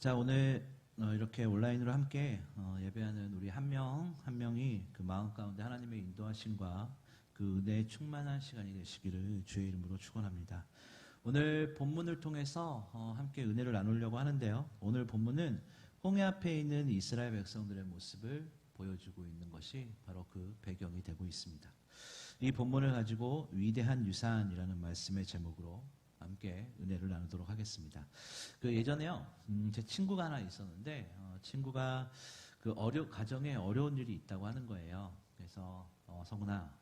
자, 오늘 이렇게 온라인으로 함께 예배하는 우리 한 명 한 명이 그 마음 가운데 하나님의 인도하심과 그 은혜에 충만한 시간이 되시기를 주의 이름으로 축원합니다. 오늘 본문을 통해서 함께 은혜를 나누려고 하는데요. 오늘 본문은 홍해 앞에 있는 이스라엘 백성들의 모습을 보여주고 있는 것이 바로 그 배경이 되고 있습니다. 이 본문을 가지고 위대한 유산이라는 말씀의 제목으로 함께 은혜를 나누도록 하겠습니다. 그 예전에요, 제 친구가 하나 있었는데, 친구가 그 가정에 어려운 일이 있다고 하는 거예요. 그래서, 성훈아,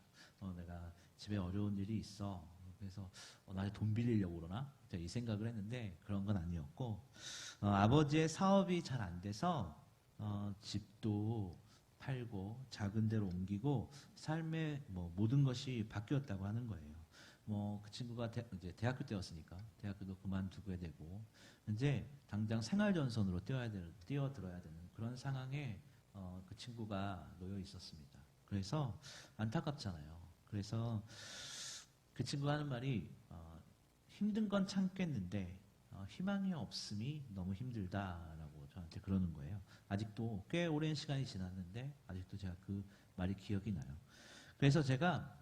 내가 집에 어려운 일이 있어. 그래서, 나한테 돈 빌리려고 그러나? 제가 이 생각을 했는데, 그런 건 아니었고, 아버지의 사업이 잘 안 돼서, 집도 팔고, 작은 데로 옮기고, 삶의 모든 것이 바뀌었다고 하는 거예요. 그 친구가 이제 대학교 때였으니까 대학교도 그만두게 되고 이제 당장 생활전선으로 뛰어들어야 되는 그런 상황에 그 친구가 놓여 있었습니다. 그래서 안타깝잖아요. 그래서 그 친구가 하는 말이 힘든 건 참겠는데 희망이 없음이 너무 힘들다라고 저한테 그러는 거예요. 아직도 꽤 오랜 시간이 지났는데 아직도 제가 그 말이 기억이 나요. 그래서 제가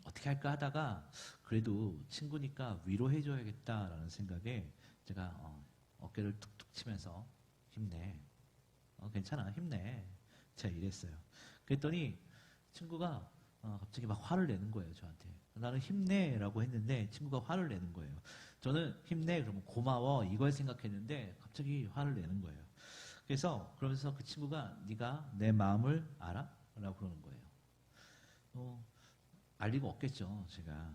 어떻게 할까 하다가 그래도 친구니까 위로해줘야겠다라는 생각에 제가 어깨를 툭툭 치면서 힘내, 괜찮아, 힘내, 제가 이랬어요. 그랬더니 친구가 갑자기 막 화를 내는 거예요, 저한테. 나는 힘내라고 했는데 친구가 화를 내는 거예요. 저는 힘내 그러면 고마워 이걸 생각했는데 갑자기 화를 내는 거예요. 그러면서 그 친구가 네가 내 마음을 알아? 라고 그러는 거예요. 알 리가 없겠죠, 제가.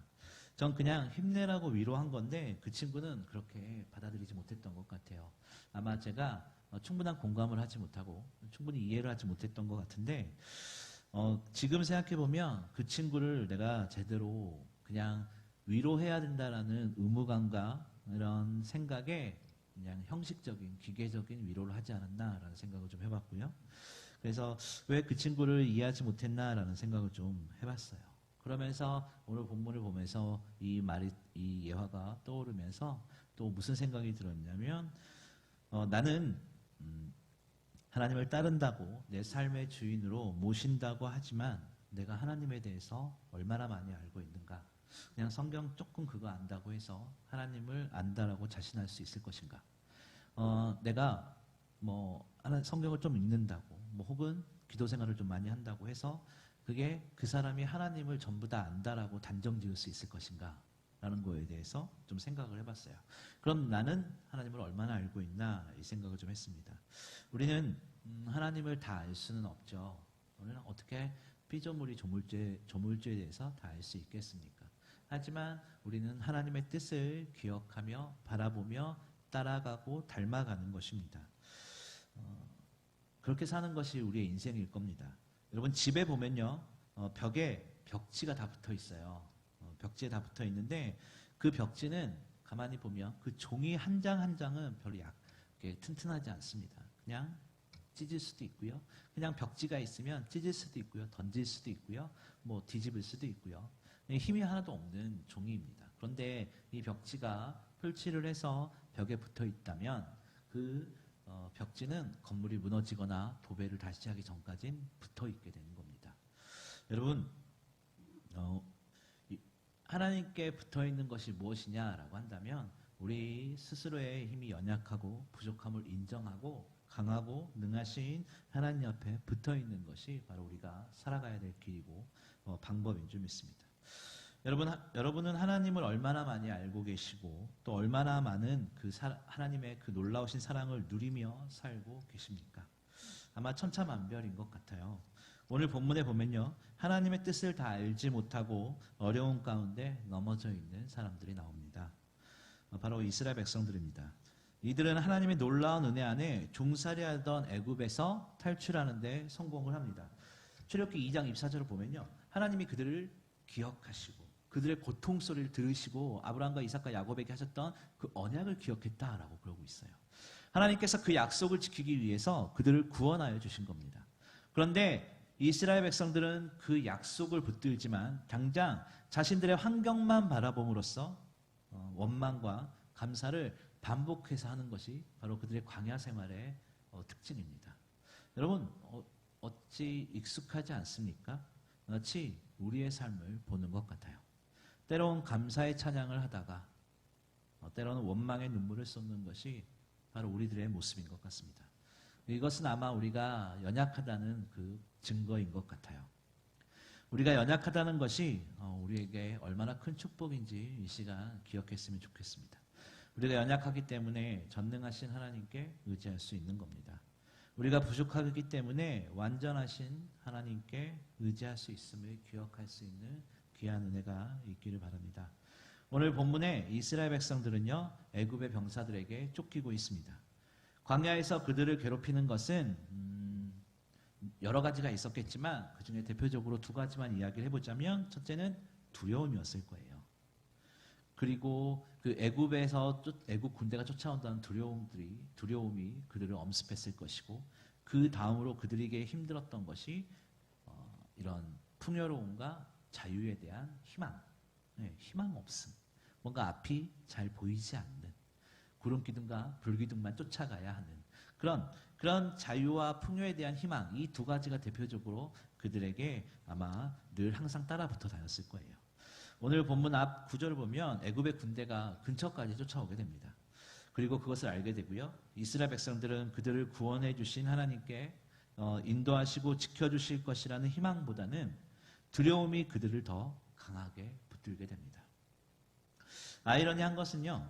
전 그냥 힘내라고 위로한 건데 그 친구는 그렇게 받아들이지 못했던 것 같아요. 아마 제가 충분한 공감을 하지 못하고 충분히 이해를 하지 못했던 것 같은데 지금 생각해보면 그 친구를 내가 제대로 그냥 위로해야 된다라는 의무감과 이런 생각에 그냥 형식적인 기계적인 위로를 하지 않았나라는 생각을 좀 해봤고요. 그래서 왜 그 친구를 이해하지 못했나라는 생각을 좀 해봤어요. 그러면서 오늘 본문을 보면서 이 예화가 떠오르면서 또 무슨 생각이 들었냐면 나는 하나님을 따른다고 내 삶의 주인으로 모신다고 하지만 내가 하나님에 대해서 얼마나 많이 알고 있는가? 그냥 성경 조금 그거 안다고 해서 하나님을 안다라고 자신할 수 있을 것인가? 내가 성경을 좀 읽는다고 혹은 기도 생활을 좀 많이 한다고 해서 그게 그 사람이 하나님을 전부 다 안다라고 단정 지을 수 있을 것인가? 라는 거에 대해서 좀 생각을 해봤어요. 그럼 나는 하나님을 얼마나 알고 있나? 이 생각을 좀 했습니다. 우리는 하나님을 다 알 수는 없죠. 우리는 어떻게 피조물이 조물주에 대해서 다 알 수 있겠습니까? 하지만 우리는 하나님의 뜻을 기억하며 바라보며 따라가고 닮아가는 것입니다. 그렇게 사는 것이 우리의 인생일 겁니다. 여러분 집에 보면요, 벽에 벽지가 다 붙어 있어요. 벽지에 다 붙어 있는데 그 벽지는 가만히 보면 그 종이 한 장 한 장은 별로 튼튼하지 않습니다. 그냥 찢을 수도 있고요. 그냥 벽지가 있으면 찢을 수도 있고요. 던질 수도 있고요. 뒤집을 수도 있고요. 힘이 하나도 없는 종이입니다. 그런데 이 벽지가 표치를 해서 벽에 붙어 있다면 그 벽지는 건물이 무너지거나 도배를 다시 하기 전까지는 붙어 있게 되는 겁니다. 여러분, 하나님께 붙어 있는 것이 무엇이냐라고 한다면 우리 스스로의 힘이 연약하고 부족함을 인정하고 강하고 능하신 하나님 옆에 붙어 있는 것이 바로 우리가 살아가야 될 길이고 방법인 줄 믿습니다. 여러분은 하나님을 얼마나 많이 알고 계시고 또 얼마나 많은 하나님의 그 놀라우신 사랑을 누리며 살고 계십니까? 아마 천차만별인 것 같아요. 오늘 본문에 보면요, 하나님의 뜻을 다 알지 못하고 어려운 가운데 넘어져 있는 사람들이 나옵니다. 바로 이스라엘 백성들입니다. 이들은 하나님의 놀라운 은혜 안에 종살이하던 애굽에서 탈출하는 데 성공을 합니다. 출애굽기 2장 24절을 보면요, 하나님이 그들을 기억하시고 그들의 고통 소리를 들으시고 아브라함과 이삭과 야곱에게 하셨던 그 언약을 기억했다라고 그러고 있어요. 하나님께서 그 약속을 지키기 위해서 그들을 구원하여 주신 겁니다. 그런데 이스라엘 백성들은 그 약속을 붙들지만 당장 자신들의 환경만 바라봄으로써 원망과 감사를 반복해서 하는 것이 바로 그들의 광야 생활의 특징입니다. 여러분 어찌 익숙하지 않습니까? 마치 우리의 삶을 보는 것 같아요. 때로는 감사의 찬양을 하다가 때로는 원망의 눈물을 쏟는 것이 바로 우리들의 모습인 것 같습니다. 이것은 아마 우리가 연약하다는 그 증거인 것 같아요. 우리가 연약하다는 것이 우리에게 얼마나 큰 축복인지 이 시간 기억했으면 좋겠습니다. 우리가 연약하기 때문에 전능하신 하나님께 의지할 수 있는 겁니다. 우리가 부족하기 때문에 완전하신 하나님께 의지할 수 있음을 기억할 수 있는 귀한 은혜가 있기를 바랍니다. 오늘 본문에 이스라엘 백성들은요, 애굽의 병사들에게 쫓기고 있습니다. 광야에서 그들을 괴롭히는 것은 여러 가지가 있었겠지만 그 중에 대표적으로 두 가지만 이야기를 해보자면, 첫째는 두려움이었을 거예요. 그리고 그 애굽 군대가 쫓아온다는 두려움이 그들을 엄습했을 것이고, 그 다음으로 그들에게 힘들었던 것이 이런 풍요로움과 자유에 대한 희망, 희망 없음, 뭔가 앞이 잘 보이지 않는, 구름 기둥과 불 기둥만 쫓아가야 하는 그런 자유와 풍요에 대한 희망, 이 두 가지가 대표적으로 그들에게 아마 늘 항상 따라붙어 다녔을 거예요. 오늘 본문 앞 구절을 보면 애굽의 군대가 근처까지 쫓아오게 됩니다. 그리고 그것을 알게 되고요, 이스라엘 백성들은 그들을 구원해 주신 하나님께 인도하시고 지켜주실 것이라는 희망보다는 두려움이 그들을 더 강하게 붙들게 됩니다. 아이러니한 것은요,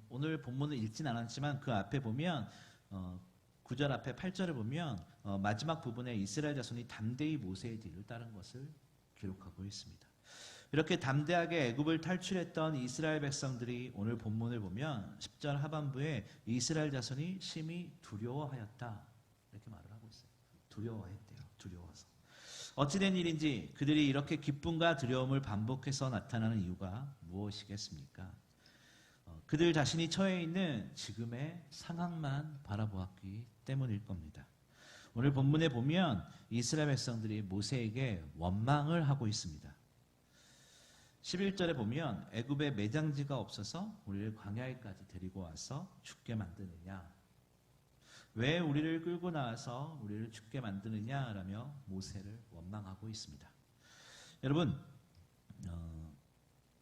오늘 본문을 읽진 않았지만 그 앞에 보면 9절 앞에 8절을 보면 마지막 부분에 이스라엘 자손이 담대히 모세의 뒤를 따른 것을 기록하고 있습니다. 이렇게 담대하게 애굽을 탈출했던 이스라엘 백성들이 오늘 본문을 보면 10절 하반부에 이스라엘 자손이 심히 두려워하였다, 이렇게 말을 하고 있어요. 두려워했대요. 두려워서. 어찌된 일인지 그들이 이렇게 기쁨과 두려움을 반복해서 나타나는 이유가 무엇이겠습니까? 그들 자신이 처해 있는 지금의 상황만 바라보았기 때문일 겁니다. 오늘 본문에 보면 이스라엘 백성들이 모세에게 원망을 하고 있습니다. 11절에 보면 애굽에 매장지가 없어서 우리를 광야에까지 데리고 와서 죽게 만드느냐, 왜 우리를 끌고 나와서 우리를 죽게 만드느냐라며 모세를 원망하고 있습니다. 여러분,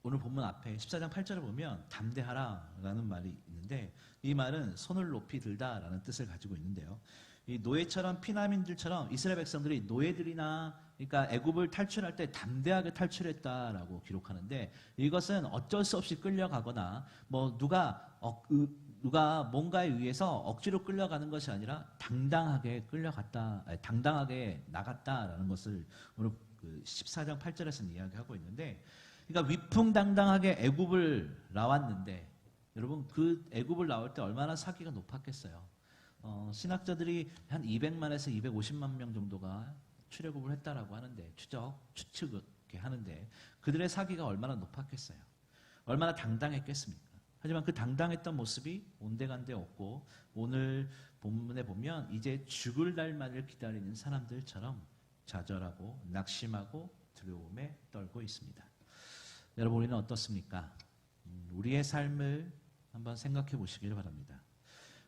오늘 본문 앞에 14장 8절을 보면 담대하라라는 말이 있는데, 이 말은 손을 높이 들다라는 뜻을 가지고 있는데요, 이 노예처럼 피난민들처럼 이스라엘 백성들이 노예들이나, 그러니까 애굽을 탈출할 때 담대하게 탈출했다라고 기록하는데, 이것은 어쩔 수 없이 끌려가거나 뭐 누가 뭔가에 의해서 억지로 끌려가는 것이 아니라 당당하게 나갔다라는 것을 오늘 14장 8절에서는 이야기하고 있는데, 그러니까 위풍당당하게 애굽을 나왔는데, 여러분 그 애굽을 나올 때 얼마나 사기가 높았겠어요. 신학자들이 한 200만에서 250만 명 정도가 출애굽을 했다라고 하는데, 추측을 하는데, 그들의 사기가 얼마나 높았겠어요. 얼마나 당당했겠습니까? 하지만 그 당당했던 모습이 온데간데 없고, 오늘 본문에 보면 이제 죽을 날만을 기다리는 사람들처럼 좌절하고 낙심하고 두려움에 떨고 있습니다. 여러분, 우리는 어떻습니까? 우리의 삶을 한번 생각해 보시길 바랍니다.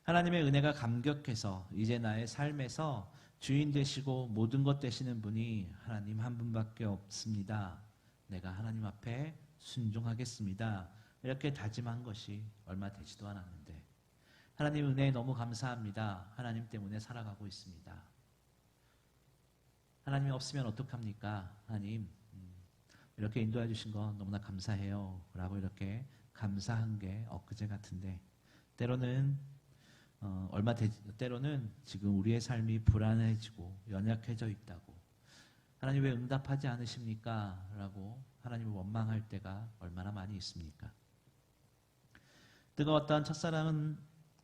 하나님의 은혜가 감격해서 이제 나의 삶에서 주인 되시고 모든 것 되시는 분이 하나님 한 분밖에 없습니다. 내가 하나님 앞에 순종하겠습니다. 이렇게 다짐한 것이 얼마 되지도 않았는데, 하나님 은혜에 너무 감사합니다. 하나님 때문에 살아가고 있습니다. 하나님이 없으면 어떡합니까? 하나님, 이렇게 인도해 주신 거 너무나 감사해요. 라고 이렇게 감사한 게 엊그제 같은데, 때로는 때로는 지금 우리의 삶이 불안해지고 연약해져 있다고, 하나님 왜 응답하지 않으십니까? 라고 하나님을 원망할 때가 얼마나 많이 있습니까? 뜨거웠던 첫사랑은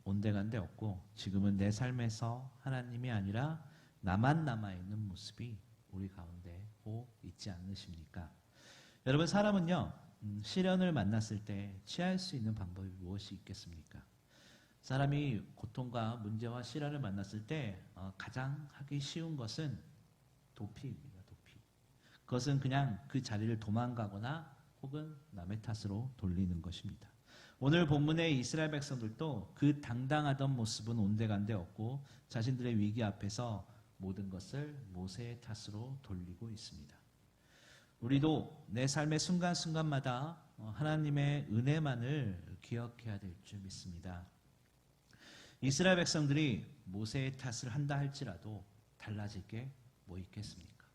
온데간데 없고, 지금은 내 삶에서 하나님이 아니라 나만 남아있는 모습이 우리 가운데 있지 않으십니까? 여러분, 사람은요, 시련을 만났을 때 취할 수 있는 방법이 무엇이 있겠습니까? 사람이 고통과 문제와 시련을 만났을 때 가장 하기 쉬운 것은 도피입니다. 도피. 그것은 그냥 그 자리를 도망가거나 혹은 남의 탓으로 돌리는 것입니다. 오늘 본문의 이스라엘 백성들도 그 당당하던 모습은 온데간데 없고 자신들의 위기 앞에서 모든 것을 모세의 탓으로 돌리고 있습니다. 우리도 내 삶의 순간순간마다 하나님의 은혜만을 기억해야 될 줄 믿습니다. 이스라엘 백성들이 모세의 탓을 한다 할지라도 달라질 게 뭐 있겠습니까?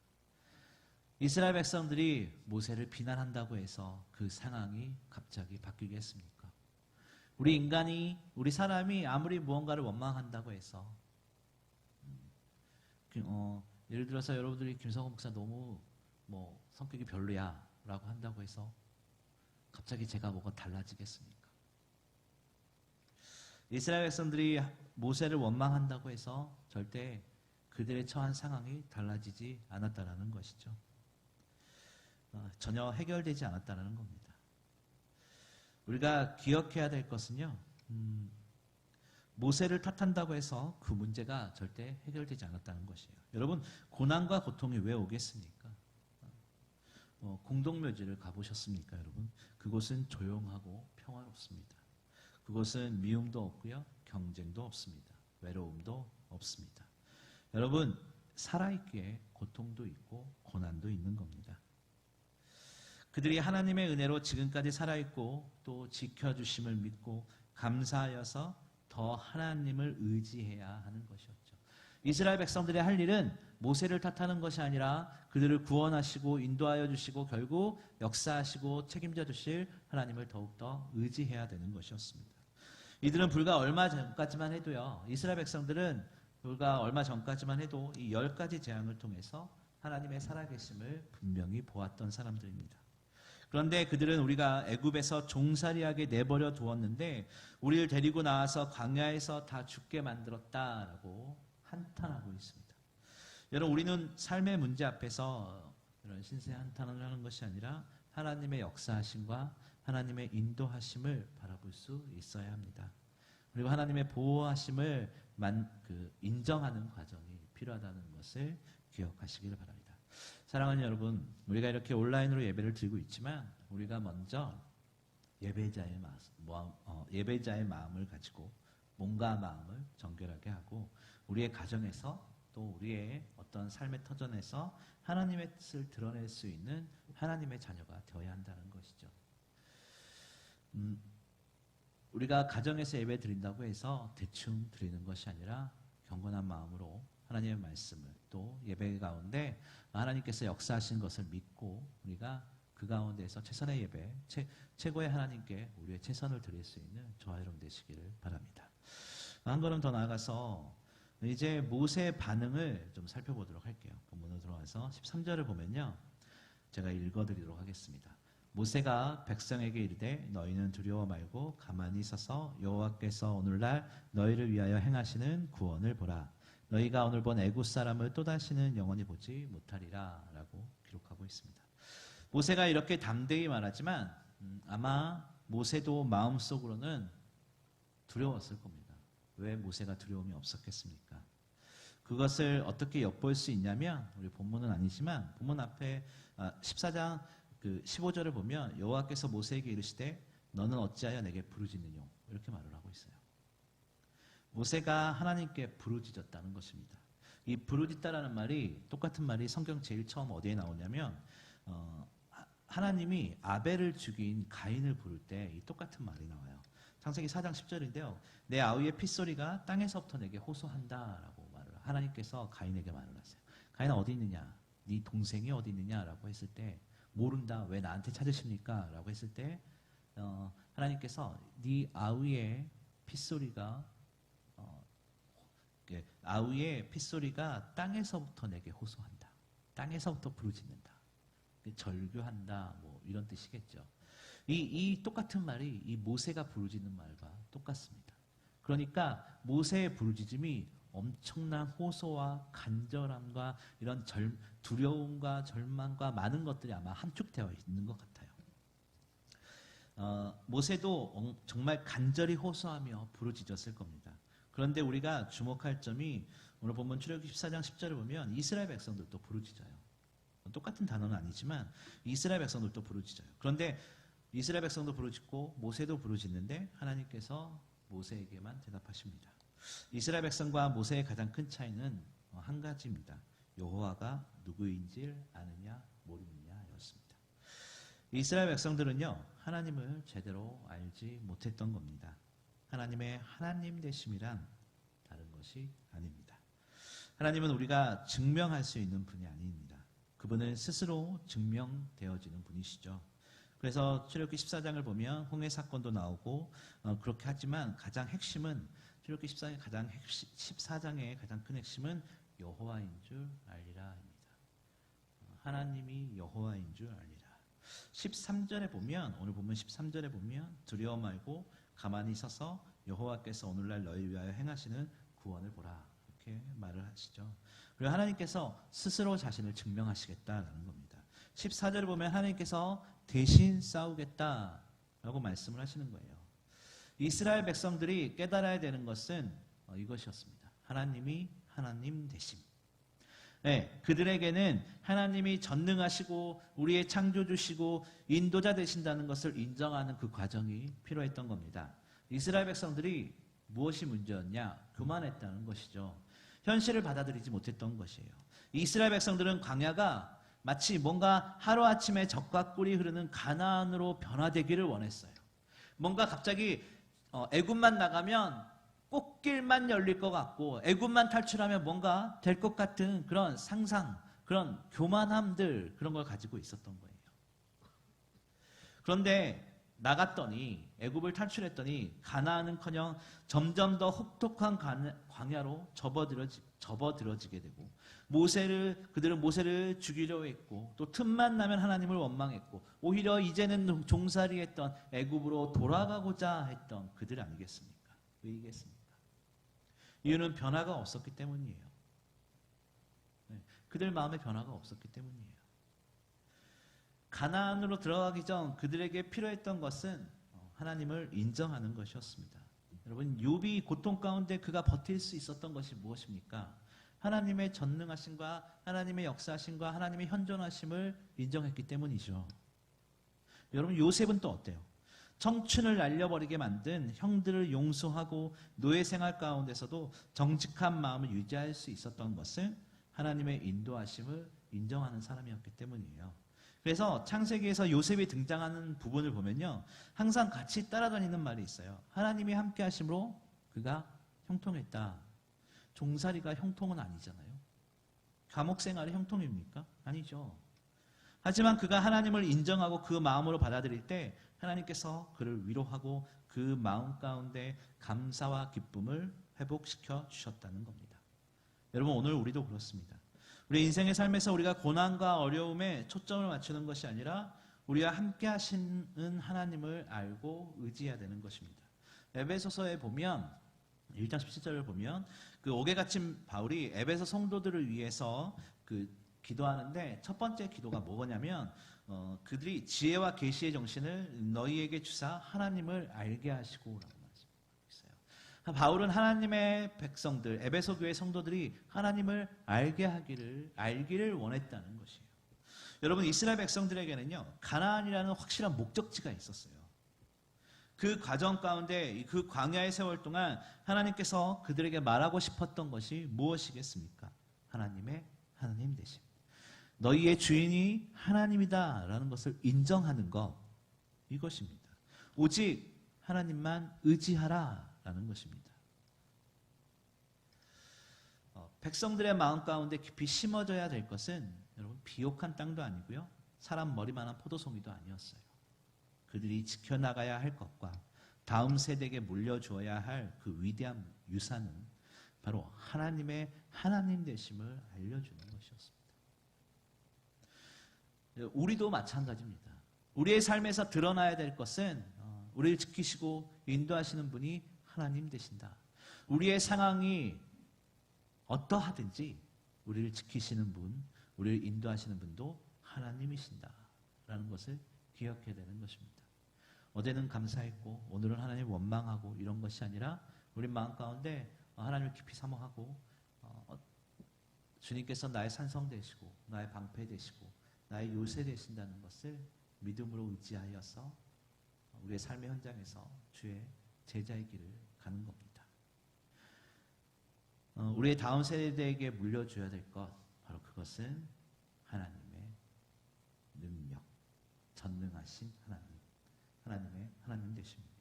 이스라엘 백성들이 모세를 비난한다고 해서 그 상황이 갑자기 바뀌겠습니까? 우리 사람이 아무리 무언가를 원망한다고 해서 예를 들어서 여러분들이 김성호 목사 너무 성격이 별로야 라고 한다고 해서 갑자기 제가 뭐가 달라지겠습니까? 이스라엘 백성들이 모세를 원망한다고 해서 절대 그들의 처한 상황이 달라지지 않았다는 것이죠. 전혀 해결되지 않았다는 겁니다. 우리가 기억해야 될 것은요, 모세를 탓한다고 해서 그 문제가 절대 해결되지 않았다는 것이에요. 여러분, 고난과 고통이 왜 오겠습니까? 공동묘지를 가보셨습니까, 여러분? 그곳은 조용하고 평화롭습니다. 그곳은 미움도 없고요, 경쟁도 없습니다. 외로움도 없습니다. 여러분, 살아있기에 고통도 있고 고난도 있는 겁니다. 그들이 하나님의 은혜로 지금까지 살아있고 또 지켜주심을 믿고 감사하여서 더 하나님을 의지해야 하는 것이었죠. 이스라엘 백성들의 할 일은 모세를 탓하는 것이 아니라 그들을 구원하시고 인도하여 주시고 결국 역사하시고 책임져 주실 하나님을 더욱더 의지해야 되는 것이었습니다. 이들은 불과 얼마 전까지만 해도요, 이스라엘 백성들은 불과 얼마 전까지만 해도 이 10가지 재앙을 통해서 하나님의 살아계심을 분명히 보았던 사람들입니다. 그런데 그들은 우리가 애굽에서 종살이하게 내버려 두었는데 우리를 데리고 나와서 광야에서 다 죽게 만들었다라고 한탄하고 있습니다. 여러분, 우리는 삶의 문제 앞에서 이런 신세 한탄을 하는 것이 아니라 하나님의 역사하심과 하나님의 인도하심을 바라볼 수 있어야 합니다. 그리고 하나님의 보호하심을 인정하는 과정이 필요하다는 것을 기억하시기를 바랍니다. 사랑하는 여러분, 우리가 이렇게 온라인으로 예배를 드리고 있지만 우리가 먼저 예배자의 마음을 가지고 몸과 마음을 정결하게 하고 우리의 가정에서 또 우리의 어떤 삶의 터전에서 하나님의 뜻을 드러낼 수 있는 하나님의 자녀가 되어야 한다는 것이죠. 우리가 가정에서 예배 드린다고 해서 대충 드리는 것이 아니라 경건한 마음으로 하나님의 말씀을 또 예배 가운데 하나님께서 역사하신 것을 믿고 우리가 그 가운데서 최선의 예배, 최고의 하나님께 우리의 최선을 드릴 수 있는 저와 여러분 되시기를 바랍니다. 한 걸음 더 나아가서 이제 모세의 반응을 좀 살펴보도록 할게요. 본문으로 들어와서 13절을 보면요, 제가 읽어드리도록 하겠습니다. 모세가 백성에게 이르되 너희는 두려워 말고 가만히 서서 여호와께서 오늘날 너희를 위하여 행하시는 구원을 보라. 너희가 오늘 본 애굽 사람을 또다시는 영원히 보지 못하리라 라고 기록하고 있습니다. 모세가 이렇게 담대히 말하지만 아마 모세도 마음속으로는 두려웠을 겁니다. 왜 모세가 두려움이 없었겠습니까? 그것을 어떻게 엿볼 수 있냐면 우리 본문은 아니지만 본문 앞에 14장 15절을 보면 여호와께서 모세에게 이르시되 너는 어찌하여 내게 부르짖느뇨 이렇게 말을 하고 있어요. 모세가 하나님께 부르짖었다는 것입니다. 이 부르짖다라는 말이 똑같은 말이 성경 제일 처음 어디에 나오냐면 하나님이 아벨을 죽인 가인을 부를 때 이 똑같은 말이 나와요. 창세기 4장 10절인데요. 내 아우의 핏소리가 땅에서부터 내게 호소한다라고 말을 하나님께서 가인에게 말을 하세요. 가인아 어디 있느냐? 네 동생이 어디 있느냐라고 했을 때 모른다. 왜 나한테 찾으십니까? 라고 했을 때 하나님께서 네 아우의 핏소리가 땅에서부터 내게 호소한다. 땅에서부터 부르짖는다. 절규한다. 뭐 이런 뜻이겠죠. 이 똑같은 말이 이 모세가 부르짖는 말과 똑같습니다. 그러니까 모세의 부르짖음이 엄청난 호소와 간절함과 이런 두려움과 절망과 많은 것들이 아마 함축되어 있는 것 같아요. 모세도 정말 간절히 호소하며 부르짖었을 겁니다. 그런데 우리가 주목할 점이 오늘 본문 출애굽기 14장 10절을 보면 이스라엘 백성들도 부르짖어요. 똑같은 단어는 아니지만 이스라엘 백성들도 부르짖어요. 그런데 이스라엘 백성도 부르짖고 모세도 부르짖는데 하나님께서 모세에게만 대답하십니다. 이스라엘 백성과 모세의 가장 큰 차이는 한 가지입니다. 여호와가 누구인지 아느냐 모르느냐였습니다. 이스라엘 백성들은요, 하나님을 제대로 알지 못했던 겁니다. 하나님의 하나님 되심이란 다른 것이 아닙니다. 하나님은 우리가 증명할 수 있는 분이 아닙니다. 그분은 스스로 증명되어지는 분이시죠. 그래서 출애굽기 14장을 보면 홍해 사건도 나오고 그렇게 하지만 가장 핵심은 출애굽기 14장의 가장 큰 핵심은 여호와인 줄 알리라입니다. 하나님이 여호와인 줄 알리라. 13절에 보면 오늘 보면 13절에 보면 두려워 말고 가만히 서서 여호와께서 오늘날 너희 위하여 행하시는 구원을 보라. 이렇게 말을 하시죠. 그리고 하나님께서 스스로 자신을 증명하시겠다라는 겁니다. 14절을 보면 하나님께서 대신 싸우겠다라고 말씀을 하시는 거예요. 이스라엘 백성들이 깨달아야 되는 것은 이것이었습니다. 하나님이 하나님 되심. 네, 그들에게는 하나님이 전능하시고 우리의 창조주시고 인도자 되신다는 것을 인정하는 그 과정이 필요했던 겁니다. 이스라엘 백성들이 무엇이 문제였냐? 교만했다는 것이죠. 현실을 받아들이지 못했던 것이에요. 이스라엘 백성들은 광야가 마치 뭔가 하루아침에 젖과 꿀이 흐르는 가나안으로 변화되기를 원했어요. 뭔가 갑자기 애굽만 나가면 꽃길만 열릴 것 같고 애굽만 탈출하면 뭔가 될 것 같은 그런 상상, 그런 교만함들, 그런 걸 가지고 있었던 거예요. 그런데 나갔더니 애굽을 탈출했더니 가나안은커녕 점점 더 혹독한 광야로 접어들어지게 되고 그들은 모세를 죽이려 했고 또 틈만 나면 하나님을 원망했고 오히려 이제는 종살이했던 애굽으로 돌아가고자 했던 그들 아니겠습니까? 왜이겠습니까? 이유는 변화가 없었기 때문이에요. 네, 그들 마음에 변화가 없었기 때문이에요. 가나안으로 들어가기 전 그들에게 필요했던 것은 하나님을 인정하는 것이었습니다. 여러분, 욥이 고통 가운데 그가 버틸 수 있었던 것이 무엇입니까? 하나님의 전능하심과 하나님의 역사하심과 하나님의 현존하심을 인정했기 때문이죠. 여러분, 요셉은 또 어때요? 청춘을 날려버리게 만든 형들을 용서하고 노예 생활 가운데서도 정직한 마음을 유지할 수 있었던 것은 하나님의 인도하심을 인정하는 사람이었기 때문이에요. 그래서 창세기에서 요셉이 등장하는 부분을 보면요, 항상 같이 따라다니는 말이 있어요. 하나님이 함께 하심으로 그가 형통했다. 종살이가 형통은 아니잖아요. 감옥 생활이 형통입니까? 아니죠. 하지만 그가 하나님을 인정하고 그 마음으로 받아들일 때 하나님께서 그를 위로하고 그 마음 가운데 감사와 기쁨을 회복시켜 주셨다는 겁니다. 여러분, 오늘 우리도 그렇습니다. 우리 인생의 삶에서 우리가 고난과 어려움에 초점을 맞추는 것이 아니라 우리와 함께 하시는 하나님을 알고 의지해야 되는 것입니다. 에베소서에 보면 1장 17절을 보면 그 옥에 갇힌 바울이 에베소 성도들을 위해서 기도하는데 첫 번째 기도가 뭐냐면 그들이 지혜와 계시의 정신을 너희에게 주사 하나님을 알게 하시고라고 말씀했어요. 바울은 하나님의 백성들, 에베소 교회 성도들이 하나님을 알기를 원했다는 것이에요. 여러분, 이스라엘 백성들에게는요, 가나안이라는 확실한 목적지가 있었어요. 그 과정 가운데 그 광야의 세월 동안 하나님께서 그들에게 말하고 싶었던 것이 무엇이겠습니까? 하나님 되심. 너희의 주인이 하나님이다 라는 것을 인정하는 것, 이것입니다. 오직 하나님만 의지하라 라는 것입니다. 백성들의 마음 가운데 깊이 심어져야 될 것은 여러분, 비옥한 땅도 아니고요, 사람 머리만한 포도송이도 아니었어요. 그들이 지켜나가야 할 것과 다음 세대에게 물려주어야 할 그 위대한 유산은 바로 하나님의 하나님 되심을 알려주는 것이었습니다. 우리도 마찬가지입니다. 우리의 삶에서 드러나야 될 것은 우리를 지키시고 인도하시는 분이 하나님 되신다. 우리의 상황이 어떠하든지 우리를 지키시는 분, 우리를 인도하시는 분도 하나님이신다 라는 것을 기억해야 되는 것입니다. 어제는 감사했고 오늘은 하나님 원망하고 이런 것이 아니라 우리 마음 가운데 하나님을 깊이 사모하고 주님께서 나의 산성 되시고 나의 방패 되시고 나의 요새 되신다는 것을 믿음으로 의지하여서 우리의 삶의 현장에서 주의 제자의 길을 가는 겁니다. 우리의 다음 세대에게 물려줘야 될 것, 바로 그것은 하나님의 능력, 전능하신 하나님 되십니다.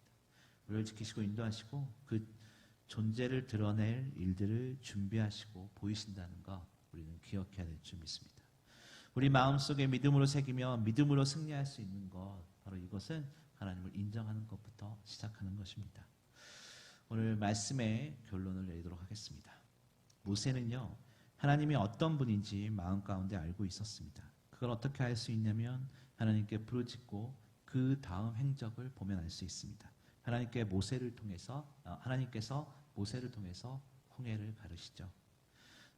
우리를 지키시고 인도하시고 그 존재를 드러낼 일들을 준비하시고 보이신다는 것, 우리는 기억해야 될 줄 믿습니다. 우리 마음속에 믿음으로 새기며 믿음으로 승리할 수 있는 것, 바로 이것은 하나님을 인정하는 것부터 시작하는 것입니다. 오늘 말씀의 결론을 내리도록 하겠습니다. 모세는요, 하나님이 어떤 분인지 마음 가운데 알고 있었습니다. 그걸 어떻게 알 수 있냐면 하나님께 부르짖고 그 다음 행적을 보면 알 수 있습니다. 하나님께서 모세를 통해서 홍해를 가르시죠.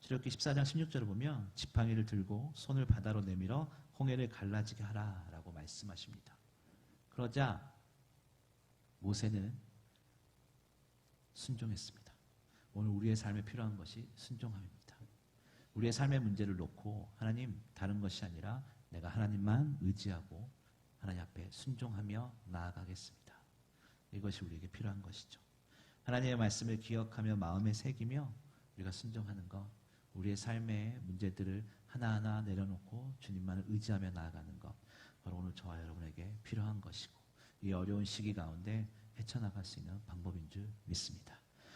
출애굽기 14장 16절을 보면 지팡이를 들고 손을 바다로 내밀어 홍해를 갈라지게 하라라고 말씀하십니다. 그러자 모세는 순종했습니다. 오늘 우리의 삶에 필요한 것이 순종함입니다. 우리의 삶의 문제를 놓고 하나님, 다른 것이 아니라 내가 하나님만 의지하고 하나님 앞에 순종하며 나아가겠습니다. 이것이 우리에게 필요한 것이죠. 하나님의 말씀을 기억하며 마음에 새기며 우리가 순종하는 것, 우리의 삶의 문제들을 하나하나 내려놓고 주님만을 의지하며 나아가는 것, 바로 오늘 저와 여러분에게 필요한 것이고 이 어려운 시기 가운데 헤쳐나갈 수 있는 방법인 줄 믿습니다.